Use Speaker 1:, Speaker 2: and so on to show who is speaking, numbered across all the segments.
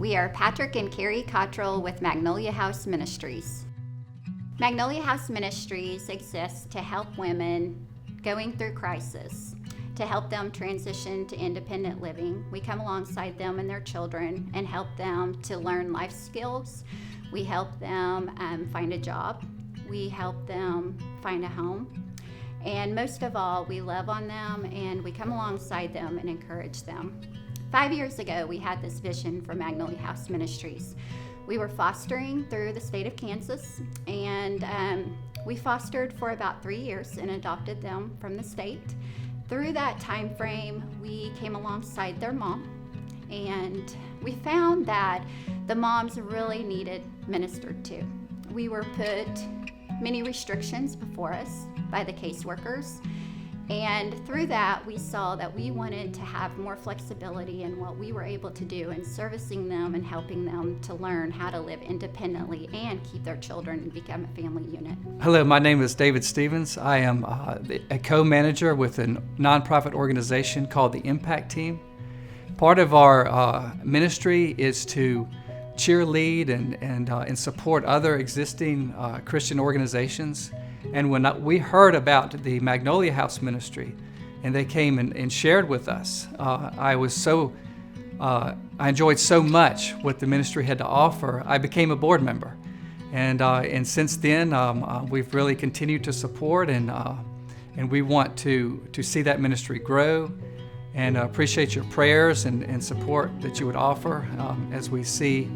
Speaker 1: We are Patrick and Carrie Cottrell with Magnolia House Ministries. Magnolia House Ministries exists to help women going through crisis, to help them transition to independent living. We come alongside them and their children and help them to learn life skills. We help them find a job. We help them find a home. And most of all, we love on them and we come alongside them and encourage them. 5 years ago, we had this vision for Magnolia House Ministries. We were fostering through the state of Kansas, and we fostered for about 3 years and adopted them from the state. Through that time frame, we came alongside their mom, and we found that the moms really needed ministered to. We were put many restrictions before us by the caseworkers, and through that we saw that we wanted to have more flexibility in what we were able to do in servicing them and helping them to learn how to live independently and keep their children and become a family unit.
Speaker 2: Hello, my name is David Stevens. I am a co-manager with a nonprofit organization called the Impact Team. Part of our ministry is to cheerlead and support other existing Christian organizations. And when we heard about the Magnolia House Ministry, and they came and shared with us, I enjoyed so much what the ministry had to offer. I became a board member, and since then we've really continued to support, and we want to see that ministry grow. And appreciate your prayers and support that you would offer as we see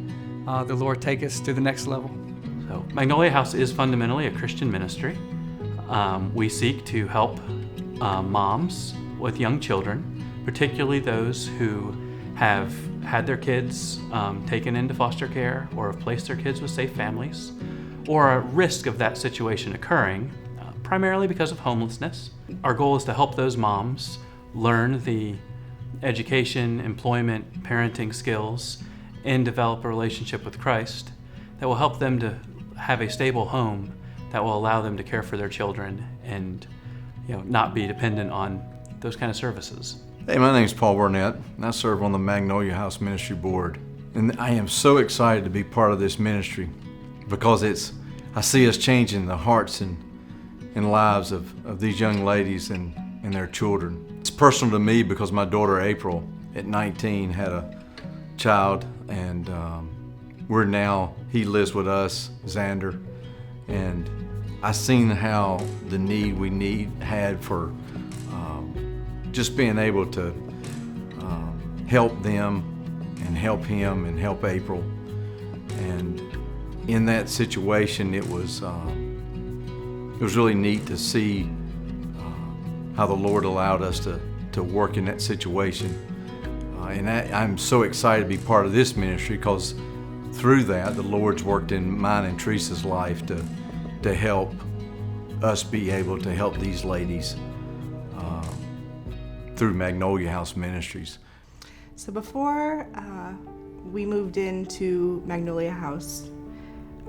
Speaker 2: the Lord take us to the next level.
Speaker 3: So Magnolia House is fundamentally a Christian ministry. We seek to help moms with young children, particularly those who have had their kids taken into foster care or have placed their kids with safe families, or a risk of that situation occurring, primarily because of homelessness. Our goal is to help those moms learn the education, employment, parenting skills, and develop a relationship with Christ that will help them to have a stable home that will allow them to care for their children and not be dependent on those kind of services.
Speaker 4: Hey, my name is Paul Burnett, and I serve on the Magnolia House Ministry Board. And I am so excited to be part of this ministry because I see us changing the hearts and lives of these young ladies and their children. It's personal to me because my daughter April, at 19, had a child, and he lives with us, Xander, and I seen how the need we had for just being able to help them and help him and help April. And in that situation, it was really neat to see how the Lord allowed us to work in that situation. And I'm so excited to be part of this ministry because through that, the Lord's worked in mine and Teresa's life to help us be able to help these ladies through Magnolia House Ministries.
Speaker 5: So before we moved into Magnolia House,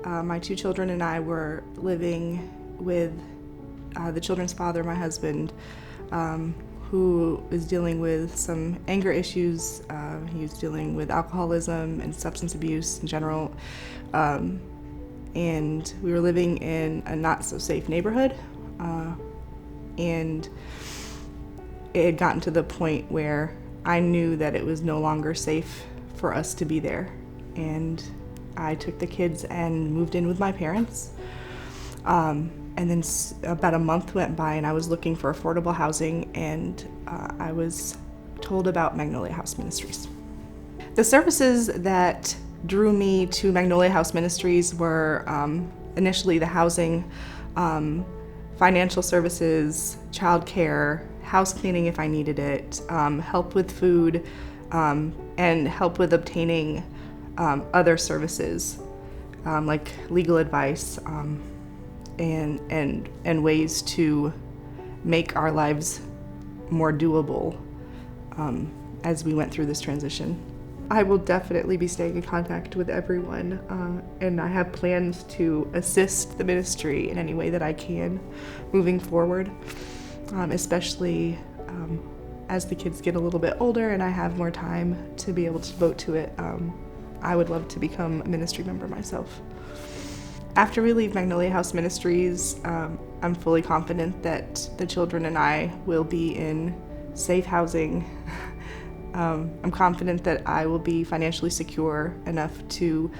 Speaker 5: my two children and I were living with the children's father, my husband, who is dealing with some anger issues. He's dealing with alcoholism and substance abuse in general. And we were living in a not so safe neighborhood. And it had gotten to the point where I knew that it was no longer safe for us to be there. And I took the kids and moved in with my parents. And then about a month went by and I was looking for affordable housing, and I was told about Magnolia House Ministries. The services that drew me to Magnolia House Ministries were initially the housing, financial services, childcare, house cleaning if I needed it, help with food, and help with obtaining other services like legal advice, and ways to make our lives more doable as we went through this transition. I will definitely be staying in contact with everyone, and I have plans to assist the ministry in any way that I can moving forward, especially as the kids get a little bit older and I have more time to be able to devote to it. I would love to become a ministry member myself. After we leave Magnolia House Ministries, I'm fully confident that the children and I will be in safe housing. I'm confident that I will be financially secure enough to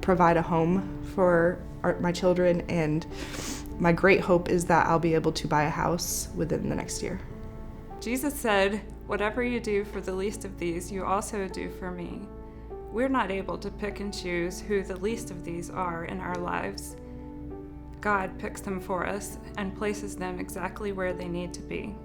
Speaker 5: provide a home for my children, and my great hope is that I'll be able to buy a house within the next year.
Speaker 6: Jesus said, "Whatever you do for the least of these, you also do for me." We're not able to pick and choose who the least of these are in our lives. God picks them for us and places them exactly where they need to be.